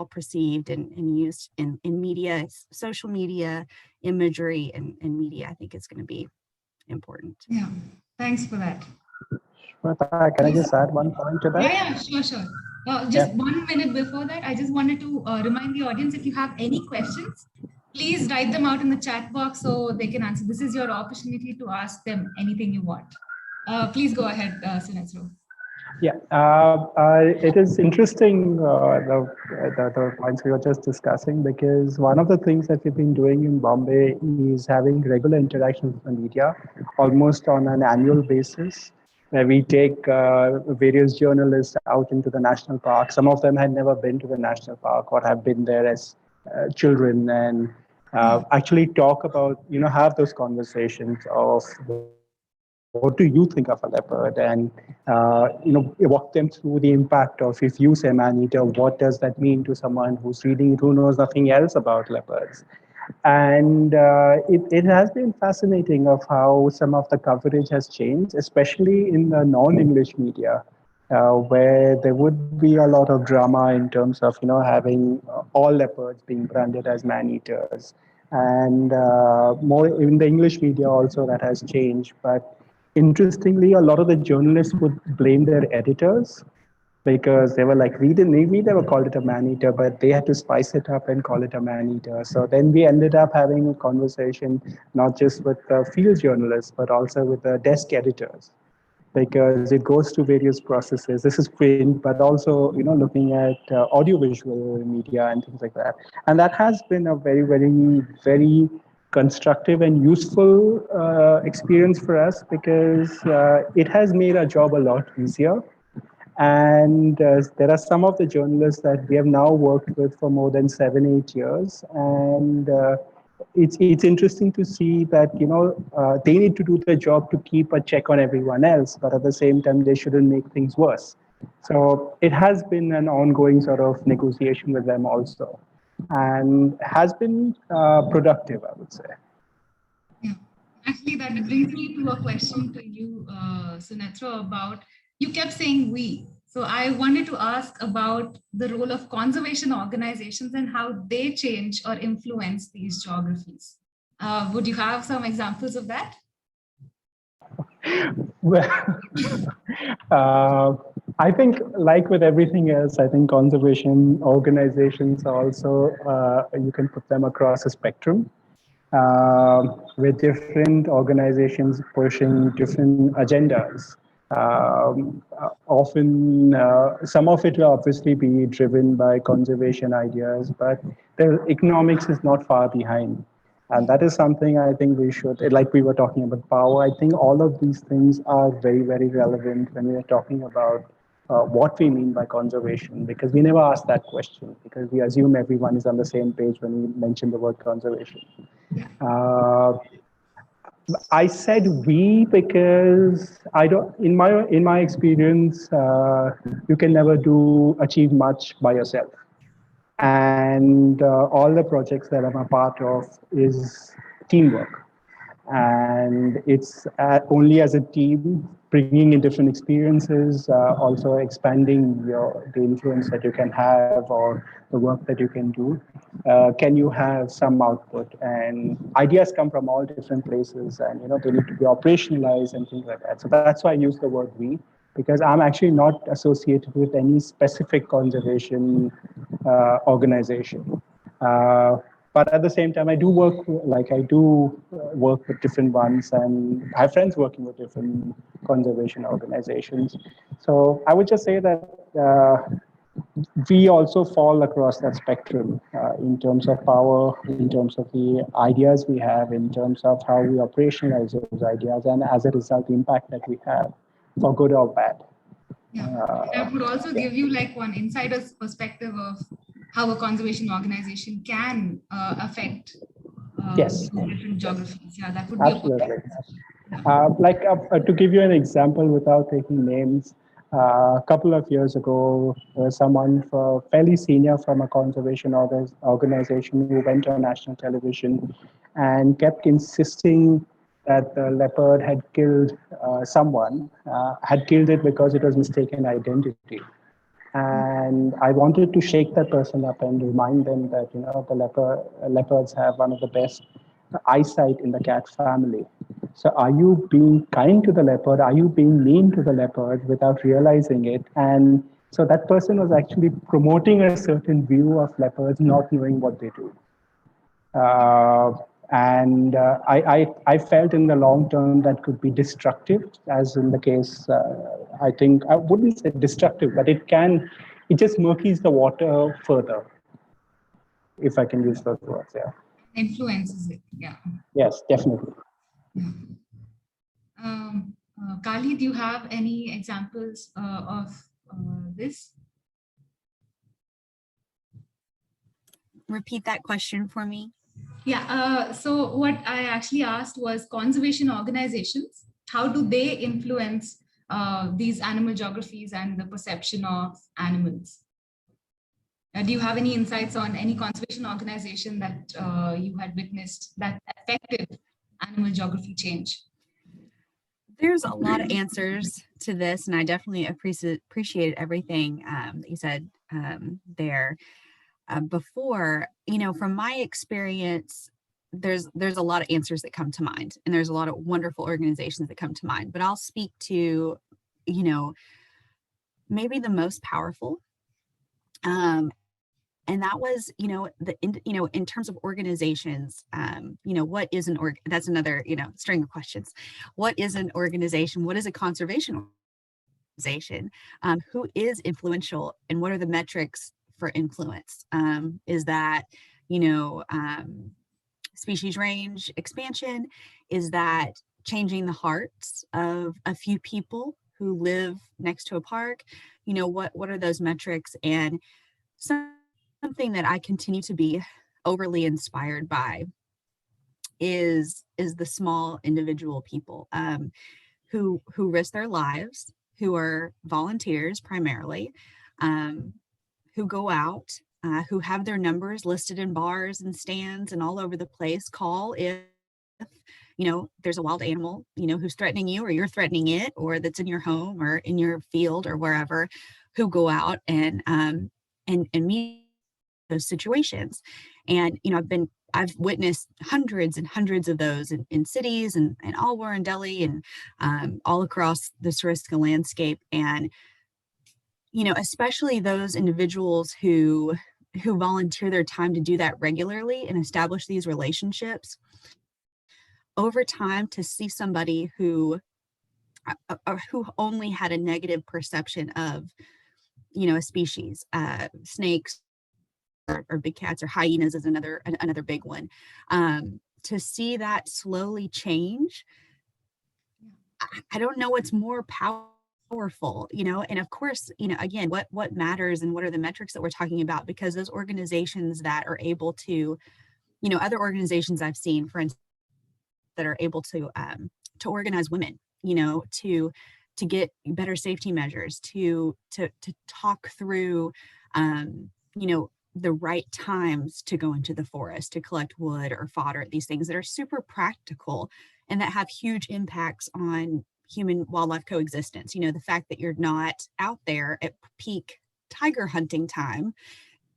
perceived and used in media, social media, imagery, and media, I think is going to be important. Yeah, thanks for that. Shweta, can I just add one point to that? Yeah, sure. Just 1 minute before that, I just wanted to remind the audience, if you have any questions, please write them out in the chat box so they can answer. This is your opportunity to ask them anything you want. Please go ahead, Sunetro. Yeah, it is interesting, the points we were just discussing, because one of the things that we've been doing in Bombay is having regular interaction with the media, almost on an annual basis, where we take various journalists out into the national park. Some of them had never been to the national park or have been there as children, and actually talk about, have those conversations of what do you think of a leopard, and walk them through the impact of, if you say man-eater, what does that mean to someone who's reading it, who knows nothing else about leopards. And it has been fascinating of how some of the coverage has changed, especially in the non-English media, where there would be a lot of drama in terms of having all leopards being branded as man-eaters, and more in the English media also that has changed. But interestingly, a lot of the journalists would blame their editors, because they were like, we never called it a man-eater, but they had to spice it up and call it a man-eater. So then we ended up having a conversation, not just with the field journalists, but also with the desk editors, because it goes through various processes. This is print, but also, looking at audiovisual media and things like that. And that has been a very, very, very constructive and useful experience for us, because it has made our job a lot easier. And there are some of the journalists that we have now worked with for more than 7-8 years. And it's interesting to see that, they need to do their job to keep a check on everyone else, but at the same time, they shouldn't make things worse. So it has been an ongoing sort of negotiation with them also, and has been productive, I would say. Yeah, actually, that brings me to a question to you, Sunetro, about, you kept saying we. So I wanted to ask about the role of conservation organizations and how they change or influence these geographies. Would you have some examples of that? Well, I think, like with everything else, I think conservation organizations also, you can put them across a spectrum, with different organizations pushing different agendas. Often, some of it will obviously be driven by conservation ideas, but the economics is not far behind. And that is something I think we should, like we were talking about power, I think all of these things are very, very relevant when we are talking about what we mean by conservation, because we never ask that question, because we assume everyone is on the same page when we mention the word conservation. Uh, I said we because I don't. In my experience, you can never achieve much by yourself, and all the projects that I'm a part of is teamwork, and it's only as a team bringing in different experiences, also expanding the influence that you can have or the work that you can do, can you have some output. And ideas come from all different places, and they need to be operationalized and things like that. So that's why I use the word we, because I'm actually not associated with any specific conservation organization. Uh, but at the same time, I do work with different ones, and I have friends working with different conservation organizations. So I would just say that we also fall across that spectrum in terms of power, in terms of the ideas we have, in terms of how we operationalize those ideas, and as a result, the impact that we have, for good or bad. Yeah, that would also give you like one insider's perspective of how a conservation organization can affect Yes. different geographies. Yeah, that would be Absolutely. To a give you an example without taking names, a couple of years ago, someone fairly senior from a conservation organization who went on national television and kept insisting that the leopard had killed someone, had killed it because it was mistaken identity. And I wanted to shake that person up and remind them that the leopards have one of the best eyesight in the cat family. So are you being kind to the leopard? Are you being mean to the leopard without realizing it? And so that person was actually promoting a certain view of leopards, not knowing what they do. I felt in the long term that could be destructive, as in the case, I think, I wouldn't say destructive, but it just murkies the water further, if I can use those words, yeah. influences it. Yeah. Yes, definitely. Yeah. Kalli, do you have any examples of this? Repeat that question for me. Yeah, so what I actually asked was conservation organizations, how do they influence these animal geographies and the perception of animals? Do you have any insights on any conservation organization that you had witnessed that affected animal geography change? There's a lot of answers to this, and I definitely appreciate everything that you said there. Before, from my experience, there's a lot of answers that come to mind, and there's a lot of wonderful organizations that come to mind, but I'll speak to, maybe the most powerful. And that was, in terms of organizations, what is that's another, string of questions. What is an organization? What is a conservation organization? Who is influential, and what are the metrics for influence? Is that, species range expansion? Is that changing the hearts of a few people who live next to a park? What are those metrics? And something that I continue to be overly inspired by is the small individual people who risk their lives, who are volunteers primarily, who go out, who have their numbers listed in bars and stands and all over the place. Call if there's a wild animal who's threatening you, or you're threatening it, or that's in your home or in your field or wherever, who go out and meet those situations. And I've witnessed hundreds and hundreds of those in cities and all over in Delhi and all across the Sarasota landscape. And especially those individuals who volunteer their time to do that regularly and establish these relationships over time, to see somebody who only had a negative perception of a species, snakes or big cats, or hyenas is another big one, to see that slowly change, I don't know what's more powerful, and of course, again, what matters and what are the metrics that we're talking about, because those organizations that are able to, other organizations I've seen, for instance, that are able to organize women, to get better safety measures, to talk through, the right times to go into the forest to collect wood or fodder, these things that are super practical and that have huge impacts on human wildlife coexistence. The fact that you're not out there at peak tiger hunting time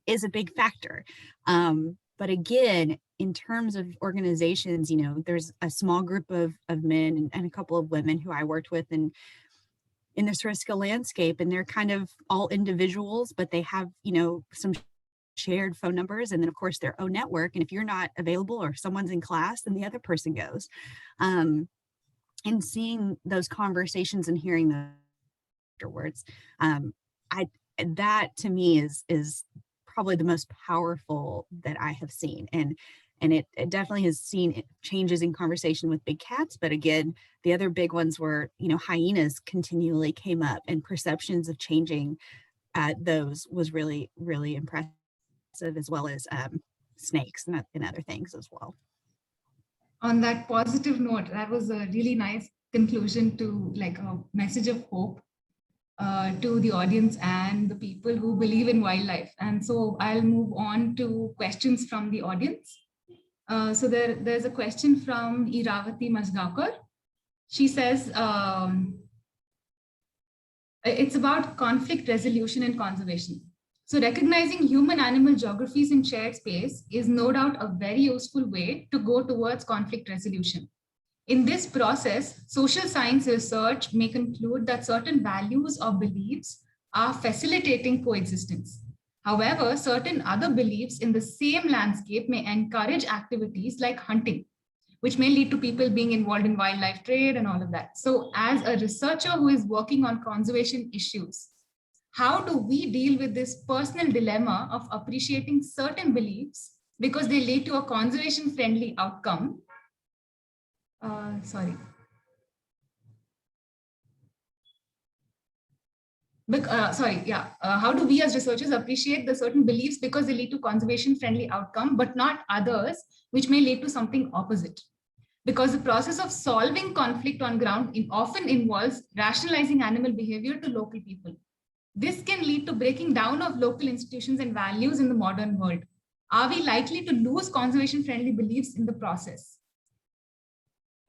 is a big factor. But again, in terms of organizations, there's a small group of men and a couple of women who I worked with in the Suriska landscape, and they're kind of all individuals, but they have, some shared phone numbers, and then of course their own network. And if you're not available or someone's in class, then the other person goes. And seeing those conversations and hearing them afterwards, that to me is probably the most powerful that I have seen. And it definitely has seen changes in conversation with big cats. But again, the other big ones were, hyenas continually came up, and perceptions of changing those was really, really impressive, as well as snakes and other things as well. On that positive note, that was a really nice conclusion to like a message of hope to the audience and the people who believe in wildlife. And so I'll move on to questions from the audience. So there's a question from Iravati Masgaonkar. She says, it's about conflict resolution and conservation. So recognizing human-animal geographies in shared space is no doubt a very useful way to go towards conflict resolution. In this process, social science research may conclude that certain values or beliefs are facilitating coexistence. However, certain other beliefs in the same landscape may encourage activities like hunting, which may lead to people being involved in wildlife trade and all of that. So as a researcher who is working on conservation issues, how do we deal with this personal dilemma of appreciating certain beliefs because they lead to a conservation-friendly outcome? How do we as researchers appreciate the certain beliefs because they lead to conservation-friendly outcome, but not others, which may lead to something opposite? Because the process of solving conflict on ground often involves rationalizing animal behavior to local people. This can lead to breaking down of local institutions and values in the modern world. Are we likely to lose conservation-friendly beliefs in the process?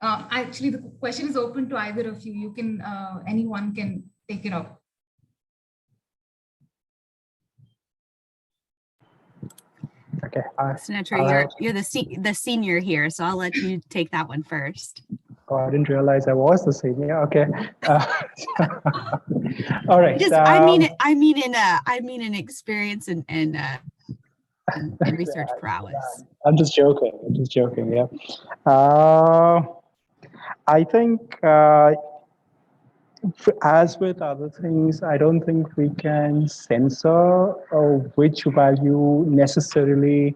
Actually, the question is open to either of you. You can, anyone can take it up. Okay. Sunetro, you're the senior here, so I'll let you take that one first. Oh, I didn't realize I was the senior. Okay. All right. I mean in experience and research prowess. I'm just joking. Yeah. I think, as with other things, I don't think we can censor which value necessarily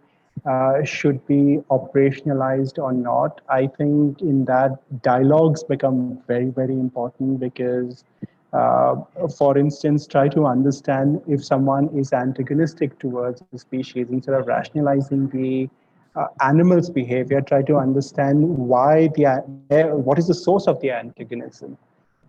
should be operationalized or not. I think in that dialogues become very, very important because, for instance, try to understand if someone is antagonistic towards a species, instead of rationalizing the animal's behavior, try to understand what is the source of the antagonism.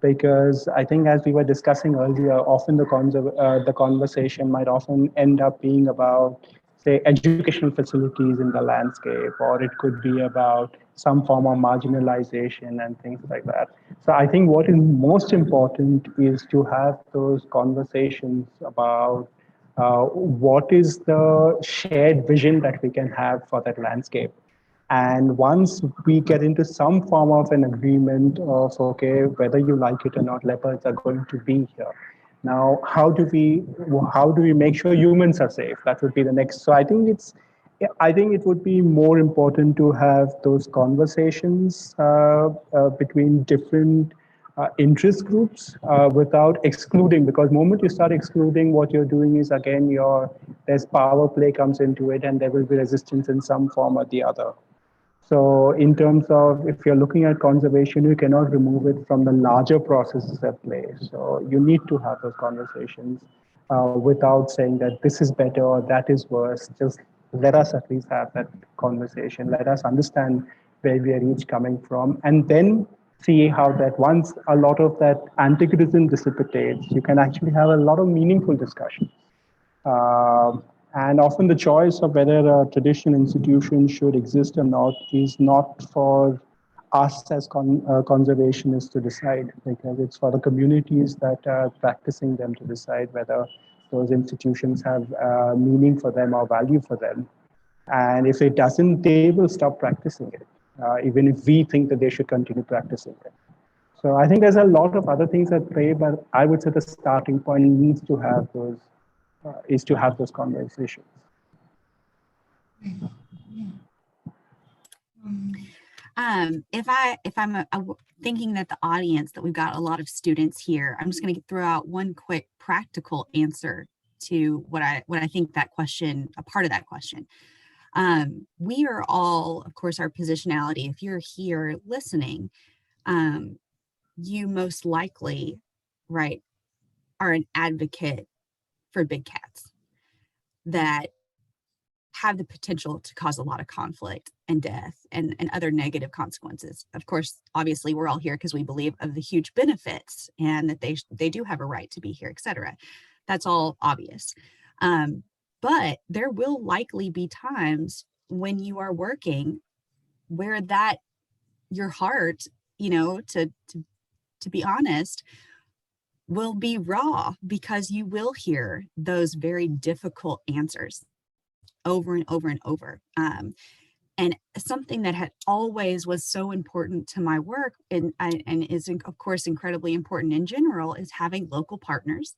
Because I think, as we were discussing earlier, often the conversation might often end up being about, say, educational facilities in the landscape, or it could be about some form of marginalization and things like that. So I think what is most important is to have those conversations about what is the shared vision that we can have for that landscape. And once we get into some form of an agreement of, okay, whether you like it or not, leopards are going to be here. Now, how do we make sure humans are safe? That would be the next. So I think it would be more important to have those conversations between different interest groups without excluding, because the moment you start excluding, what you're doing is, again, there's power play comes into it, and there will be resistance in some form or the other. So in terms of if you're looking at conservation, you cannot remove it from the larger processes at play. So you need to have those conversations without saying that this is better or that is worse. Just let us at least have that conversation. Let us understand where we are each coming from, and then see how that once a lot of that antagonism dissipates, you can actually have a lot of meaningful discussion. And often the choice of whether a traditional institution should exist or not is not for us as conservationists to decide, because it's for the communities that are practicing them to decide whether those institutions have meaning for them or value for them. And if it doesn't, they will stop practicing it, even if we think that they should continue practicing it. So I think there's a lot of other things at play, but I would say the starting point needs to have those is to have those conversations. If I'm thinking that the audience, that we've got a lot of students here, I'm just going to throw out one quick practical answer to what I think that question, a part of that question. We are all, of course, our positionality. If you're here listening, you most likely, right, are an advocate for big cats that have the potential to cause a lot of conflict and death and other negative consequences. Of course, obviously, we're all here because we believe of the huge benefits and that they do have a right to be here, etc. That's all obvious. But there will likely be times when you are working where that your heart, to be honest, will be raw, because you will hear those very difficult answers over and over and over. And something that had always was so important to my work and is, of course, incredibly important in general, is having local partners,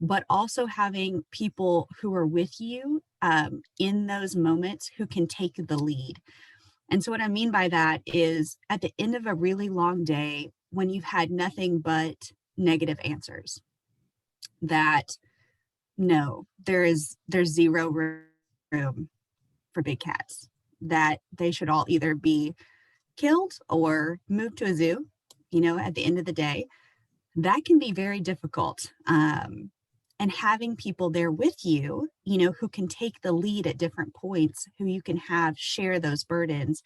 but also having people who are with you in those moments who can take the lead. And so what I mean by that is, at the end of a really long day, when you've had nothing but negative answers, that no, there's zero room for big cats, that they should all either be killed or moved to a zoo, at the end of the day, that can be very difficult. And having people there with you, who can take the lead at different points, who you can have share those burdens,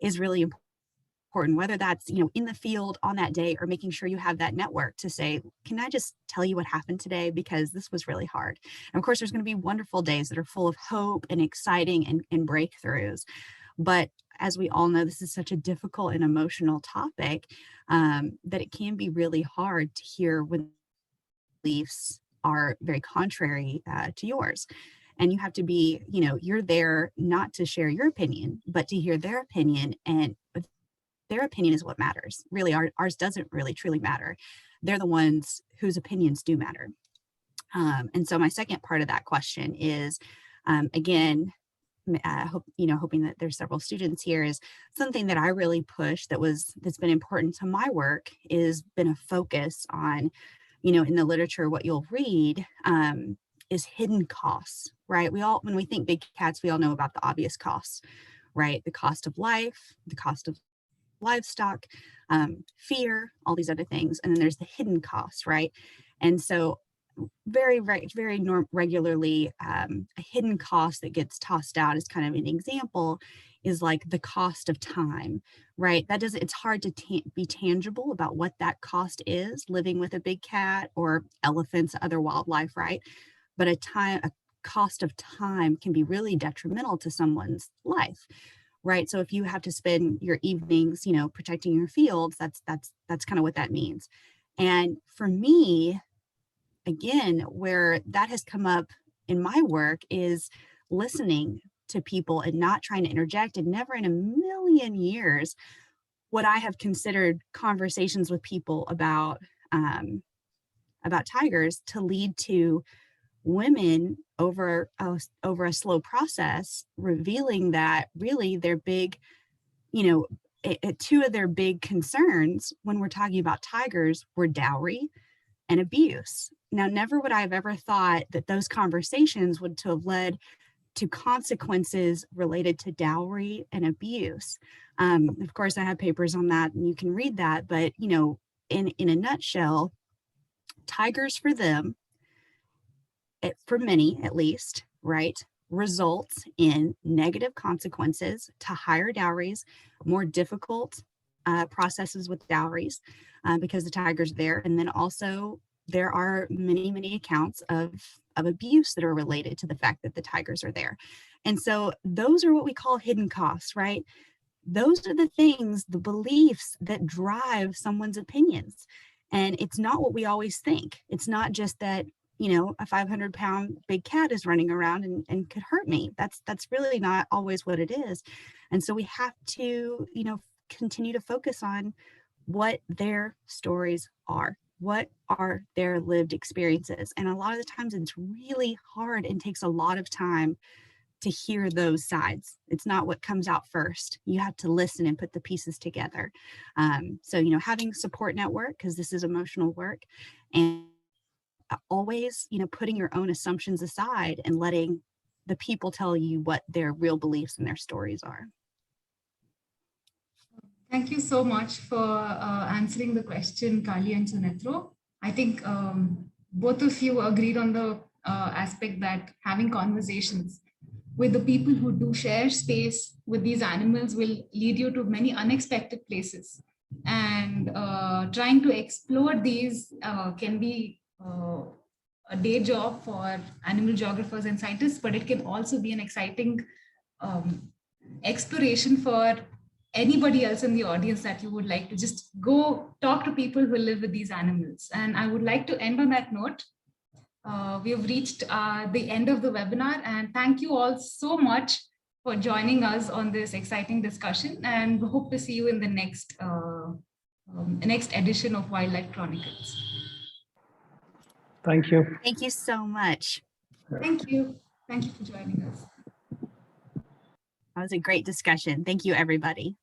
is really important, whether that's, in the field on that day, or making sure you have that network to say, can I just tell you what happened today? Because this was really hard. And of course, there's going to be wonderful days that are full of hope and exciting and breakthroughs. But as we all know, this is such a difficult and emotional topic that it can be really hard to hear when beliefs are very contrary to yours. And you have to be, you're there not to share your opinion, but to hear their opinion. And their opinion is what matters. Really, ours doesn't really truly matter. They're the ones whose opinions do matter. And so my second part of that question is, again, hoping that there's several students here, is something that I really push that's been important to my work, is been a focus on, in the literature, what you'll read is hidden costs, right? When we think big cats, we all know about the obvious costs, right? The cost of life, the cost of livestock, fear, all these other things. And then there's the hidden costs, right? And so very regularly, a hidden cost that gets tossed out as kind of an example is like the cost of time, right? It's hard to be tangible about what that cost is, living with a big cat or elephants, other wildlife, right? But a cost of time can be really detrimental to someone's life, right? So if you have to spend your evenings, protecting your fields, that's kind of what that means. And for me, again, where that has come up in my work is listening to people and not trying to interject, and never in a million years would I have considered conversations with people about tigers to lead to women over a slow process revealing that really their big, two of their big concerns when we're talking about tigers were dowry and abuse. Now, never would I have ever thought that those conversations would to have led to consequences related to dowry and abuse. Of course, I have papers on that and you can read that, but you know, in a nutshell, tigers for them, for many at least, right, results in negative consequences to higher dowries, more difficult processes with dowries because the tiger's there. And then also there are many accounts of abuse that are related to the fact that the tigers are there. And so those are what we call hidden costs, right? Those are the things, the beliefs that drive someone's opinions. And it's not what we always think. It's not just that, you know, a 500-pound big cat is running around and could hurt me. That's really not always what it is. And so we have to, you know, continue to focus on what their stories are. What are their lived experiences? And a lot of the times it's really hard and takes a lot of time to hear those sides. It's not what comes out first. You have to listen and put the pieces together. So, you know, having support network, because this is emotional work, and always, you know, putting your own assumptions aside and letting the people tell you what their real beliefs and their stories are. Thank you so much for answering the question, Kalli and Sunetro. I think both of you agreed on the aspect that having conversations with the people who do share space with these animals will lead you to many unexpected places. And trying to explore these can be a day job for animal geographers and scientists, but it can also be an exciting exploration for anybody else in the audience that you would like to just go talk to people who live with these animals. And I would like to end on that note. We have reached the end of the webinar, and thank you all so much for joining us on this exciting discussion, and we hope to see you in the next edition of Wildlife Chronicles. Thank you. Thank you so much. Thank you. Thank you for joining us. That was a great discussion. Thank you, everybody.